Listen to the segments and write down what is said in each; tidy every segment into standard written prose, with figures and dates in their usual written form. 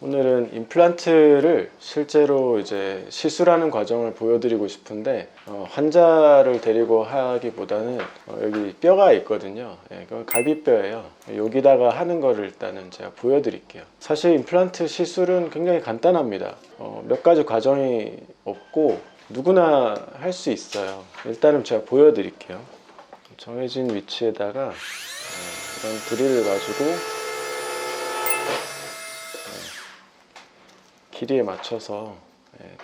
오늘은 임플란트를 실제로 이제 시술하는 과정을 보여드리고 싶은데 환자를 데리고 하기보다는 여기 뼈가 있거든요. 그건 갈비뼈예요. 여기다가 하는 거를 일단은 제가 보여드릴게요. 사실 임플란트 시술은 굉장히 간단합니다. 몇 가지 과정이 없고 누구나 할 수 있어요. 일단은 제가 보여드릴게요. 정해진 위치에다가 이런 드릴을 가지고 길이에 맞춰서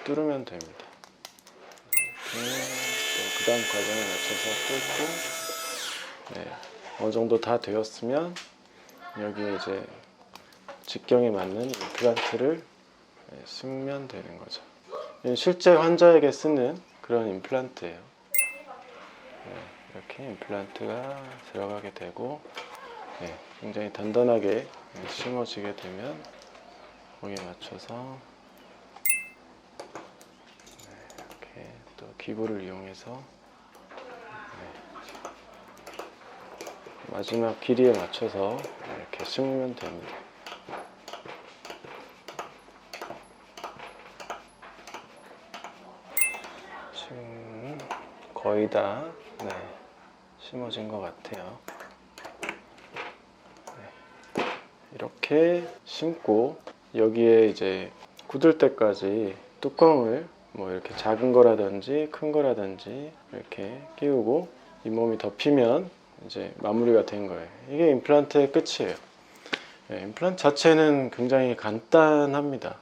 뚫으면 됩니다. 그 다음 과정에 맞춰서 뚫고 어느 정도 다 되었으면 여기에 이제 직경에 맞는 임플란트를 심으면 되는 거죠. 실제 환자에게 쓰는 그런 임플란트예요. 이렇게 임플란트가 들어가게 되고 굉장히 단단하게 심어지게 되면 거기에 맞춰서 이렇게 또 기구를 이용해서 마지막 길이에 맞춰서 이렇게 심으면 됩니다. 지금 거의 다 심어진 것 같아요. 이렇게 심고 여기에 이제 굳을 때까지 뚜껑을 뭐 이렇게 작은 거라든지 큰 거라든지 이렇게 끼우고 잇몸이 덮이면 이제 마무리가 된 거예요. 이게 임플란트의 끝이에요. 임플란트 자체는 굉장히 간단합니다.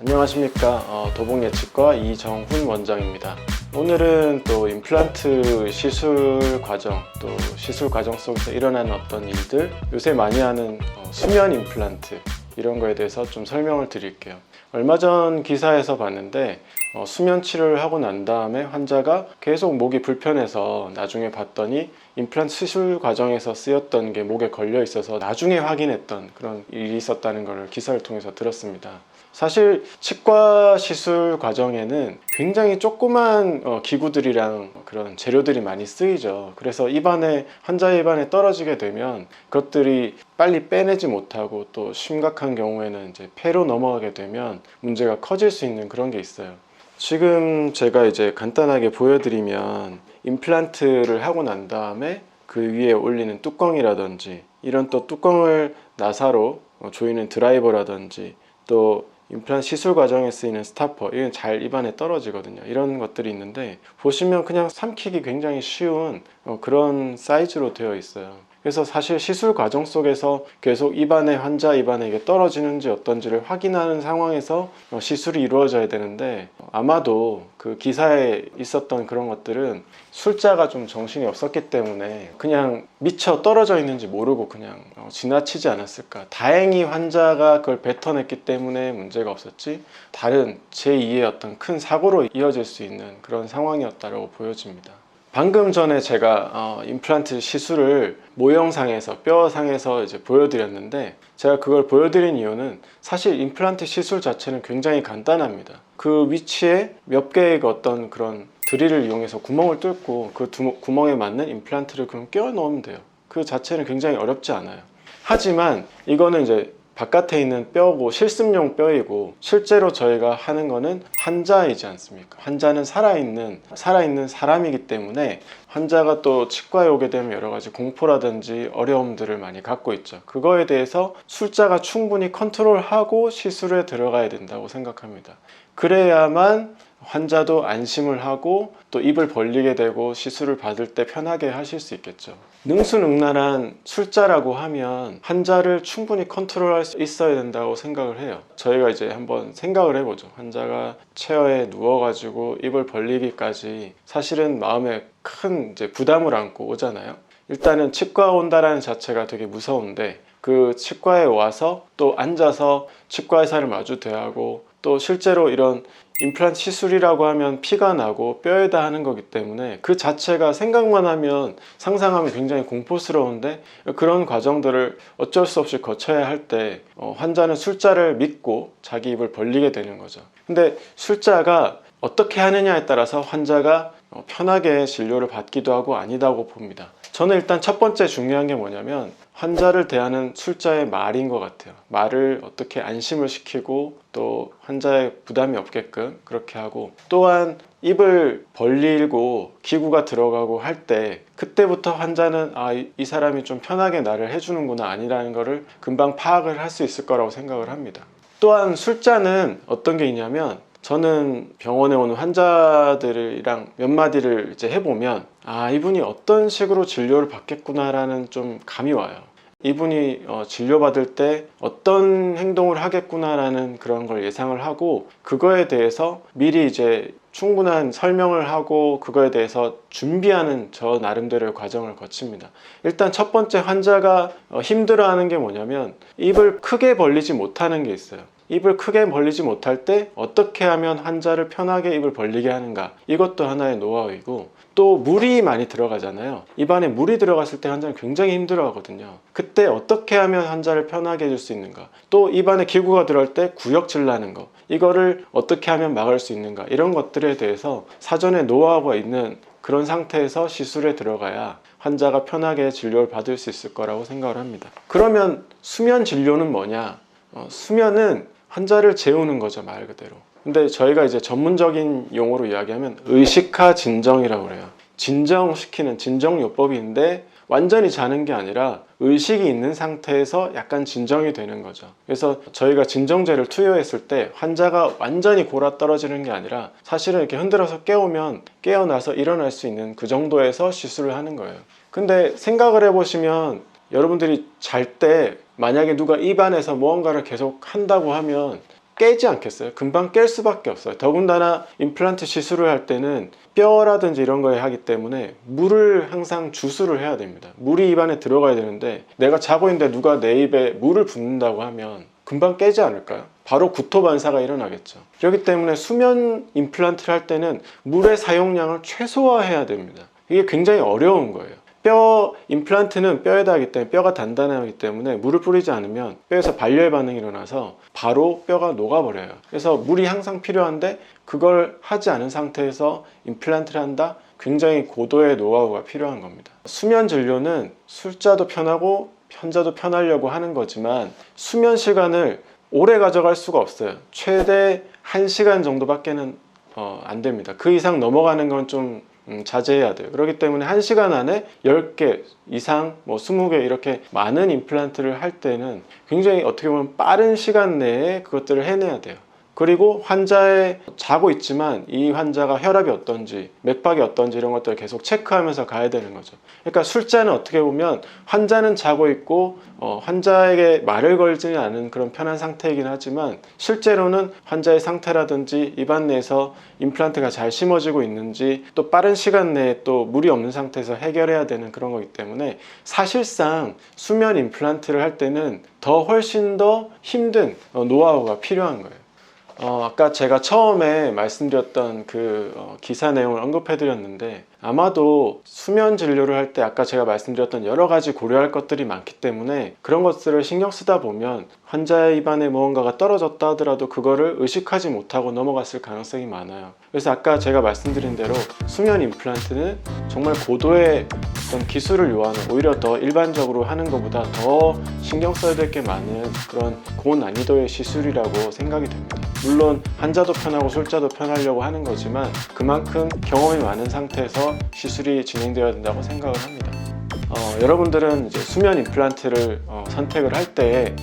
안녕하십니까, 도봉예측과 이정훈 원장입니다. 오늘은 또 임플란트 시술 과정, 또 시술 과정 속에서 일어나는 어떤 일들, 요새 많이 하는 수면 임플란트, 이런 거에 대해서 좀 설명을 드릴게요. 얼마 전 기사에서 봤는데 수면 치료를 하고 난 다음에 환자가 계속 목이 불편해서 나중에 봤더니 임플란트 시술 과정에서 쓰였던 게 목에 걸려 있어서 나중에 확인했던 그런 일이 있었다는 걸 기사를 통해서 들었습니다. 사실 치과 시술 과정에는 굉장히 조그만 기구들이랑 그런 재료들이 많이 쓰이죠. 그래서 환자의 입안에 떨어지게 되면 그것들이 빨리 빼내지 못하고 또 심각한 경우에는 이제 폐로 넘어가게 되면 문제가 커질 수 있는 그런 게 있어요. 지금 제가 이제 간단하게 보여드리면 임플란트를 하고 난 다음에 그 위에 올리는 뚜껑이라든지 이런 또 뚜껑을 나사로 조이는 드라이버라든지 또 임플란트 시술 과정에 쓰이는 스타퍼, 이건 잘 입안에 떨어지거든요. 이런 것들이 있는데 보시면 그냥 삼키기 굉장히 쉬운 그런 사이즈로 되어 있어요. 그래서 사실 시술 과정 속에서 계속 환자 입안에 이게 떨어지는지 어떤지를 확인하는 상황에서 시술이 이루어져야 되는데 아마도 그 기사에 있었던 그런 것들은 술자가 좀 정신이 없었기 때문에 그냥 미처 떨어져 있는지 모르고 그냥 지나치지 않았을까. 다행히 환자가 그걸 뱉어냈기 때문에 문제가 없었지 다른 제2의 어떤 큰 사고로 이어질 수 있는 그런 상황이었다고 보여집니다. 방금 전에 제가 임플란트 시술을 모형상에서 뼈상에서 이제 보여드렸는데 제가 그걸 보여드린 이유는 사실 임플란트 시술 자체는 굉장히 간단합니다. 그 위치에 몇 개의 어떤 그런 드릴을 이용해서 구멍을 뚫고 그 구멍에 맞는 임플란트를 그럼 끼워 넣으면 돼요. 그 자체는 굉장히 어렵지 않아요. 하지만 이거는 이제 바깥에 있는 뼈고 실습용 뼈이고 실제로 저희가 하는 거는 환자이지 않습니까? 환자는 살아있는 사람이기 때문에 환자가 또 치과에 오게 되면 여러 가지 공포라든지 어려움들을 많이 갖고 있죠. 그거에 대해서 술자가 충분히 컨트롤하고 시술에 들어가야 된다고 생각합니다. 그래야만 환자도 안심을 하고 또 입을 벌리게 되고 시술을 받을 때 편하게 하실 수 있겠죠. 능수능란한 술자라고 하면 환자를 충분히 컨트롤할 수 있어야 된다고 생각을 해요. 저희가 이제 한번 생각을 해보죠. 환자가 체어에 누워가지고 입을 벌리기까지 사실은 마음에 큰 이제 부담을 안고 오잖아요. 일단은 치과 온다라는 자체가 되게 무서운데 그 치과에 와서 또 앉아서 치과 의사를 마주 대하고 또 실제로 이런 임플란트 시술이라고 하면 피가 나고 뼈에다 하는 거기 때문에 그 자체가 생각만 하면 상상하면 굉장히 공포스러운데 그런 과정들을 어쩔 수 없이 거쳐야 할 때 환자는 술자를 믿고 자기 입을 벌리게 되는 거죠. 근데 술자가 어떻게 하느냐에 따라서 환자가 편하게 진료를 받기도 하고 아니다고 봅니다. 저는 일단 첫 번째 중요한 게 뭐냐면 환자를 대하는 술자의 말인 것 같아요. 말을 어떻게 안심을 시키고 또 환자의 부담이 없게끔 그렇게 하고, 또한 입을 벌리고 기구가 들어가고 할 때 그때부터 환자는 이 사람이 좀 편하게 나를 해주는구나 아니라는 거를 금방 파악을 할 수 있을 거라고 생각을 합니다. 또한 술자는 어떤 게 있냐면, 저는 병원에 오는 환자들이랑 몇 마디를 이제 해보면 이분이 어떤 식으로 진료를 받겠구나라는 좀 감이 와요. 이분이 진료받을 때 어떤 행동을 하겠구나라는 그런 걸 예상을 하고, 그거에 대해서 미리 이제 충분한 설명을 하고 그거에 대해서 준비하는 저 나름대로의 과정을 거칩니다. 일단 첫 번째, 환자가 힘들어하는 게 뭐냐면 입을 크게 벌리지 못하는 게 있어요. 입을 크게 벌리지 못할 때 어떻게 하면 환자를 편하게 입을 벌리게 하는가, 이것도 하나의 노하우이고, 또 물이 많이 들어가잖아요. 입안에 물이 들어갔을 때 환자는 굉장히 힘들어 하거든요. 그때 어떻게 하면 환자를 편하게 해줄 수 있는가, 또 입안에 기구가 들어갈 때 구역질 나는 거, 이거를 어떻게 하면 막을 수 있는가, 이런 것들에 대해서 사전에 노하우가 있는 그런 상태에서 시술에 들어가야 환자가 편하게 진료를 받을 수 있을 거라고 생각을 합니다. 그러면 수면 진료는 뭐냐? 수면은 환자를 재우는 거죠, 말 그대로. 근데 저희가 이제 전문적인 용어로 이야기하면 의식하 진정이라고 그래요. 진정시키는 진정요법인데 완전히 자는 게 아니라 의식이 있는 상태에서 약간 진정이 되는 거죠. 그래서 저희가 진정제를 투여했을 때 환자가 완전히 골아 떨어지는 게 아니라 사실은 이렇게 흔들어서 깨우면 깨어나서 일어날 수 있는 그 정도에서 시술을 하는 거예요. 근데 생각을 해보시면, 여러분들이 잘 때 만약에 누가 입안에서 무언가를 계속 한다고 하면 깨지 않겠어요? 금방 깰 수밖에 없어요. 더군다나 임플란트 시술을 할 때는 뼈라든지 이런 거에 하기 때문에 물을 항상 주수를 해야 됩니다. 물이 입안에 들어가야 되는데 내가 자고 있는데 누가 내 입에 물을 붓는다고 하면 금방 깨지 않을까요? 바로 구토 반사가 일어나겠죠. 그렇기 때문에 수면 임플란트를 할 때는 물의 사용량을 최소화해야 됩니다. 이게 굉장히 어려운 거예요. 뼈 임플란트는 뼈에다 하기 때문에 뼈가 단단하기 때문에 물을 뿌리지 않으면 뼈에서 발열 반응이 일어나서 바로 뼈가 녹아버려요. 그래서 물이 항상 필요한데 그걸 하지 않은 상태에서 임플란트를 한다? 굉장히 고도의 노하우가 필요한 겁니다. 수면 진료는 술자도 편하고 환자도 편하려고 하는 거지만 수면 시간을 오래 가져갈 수가 없어요. 최대 1시간 정도밖에는 안 됩니다. 그 이상 넘어가는 건 좀 자제해야 돼요. 그렇기 때문에 1시간 안에 10개 이상, 20개 이렇게 많은 임플란트를 할 때는 굉장히 어떻게 보면 빠른 시간 내에 그것들을 해내야 돼요. 그리고 환자의 자고 있지만 이 환자가 혈압이 어떤지, 맥박이 어떤지 이런 것들을 계속 체크하면서 가야 되는 거죠. 그러니까 술자는 어떻게 보면 환자는 자고 있고 환자에게 말을 걸지는 않은 그런 편한 상태이긴 하지만 실제로는 환자의 상태라든지 입안 내에서 임플란트가 잘 심어지고 있는지 또 빠른 시간 내에 또 물이 없는 상태에서 해결해야 되는 그런 거기 때문에 사실상 수면 임플란트를 할 때는 훨씬 더 힘든 노하우가 필요한 거예요. 아까 제가 처음에 말씀드렸던 그 기사 내용을 언급해 드렸는데, 아마도 수면 진료를 할 때 아까 제가 말씀드렸던 여러 가지 고려할 것들이 많기 때문에 그런 것들을 신경 쓰다 보면 환자의 입안에 무언가가 떨어졌다 하더라도 그거를 의식하지 못하고 넘어갔을 가능성이 많아요. 그래서 아까 제가 말씀드린 대로 수면 임플란트는 정말 고도의 어떤 기술을 요하는, 오히려 더 일반적으로 하는 것보다 더 신경 써야 될 게 많은 그런 고난이도의 시술이라고 생각이 됩니다. 물론 환자도 편하고 술자도 편하려고 하는 거지만 그만큼 경험이 많은 상태에서 시술이 진행되어야 된다고 생각을 합니다. 여러분들은 이제 수면 임플란트를 선택을 할 때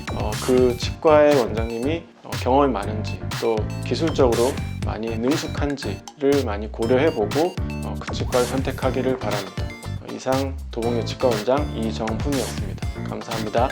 그 치과의 원장님이 경험이 많은지 또 기술적으로 많이 능숙한지를 많이 고려해보고 그 치과를 선택하기를 바랍니다. 이상 도봉여 치과 원장 이정훈이었습니다. 감사합니다.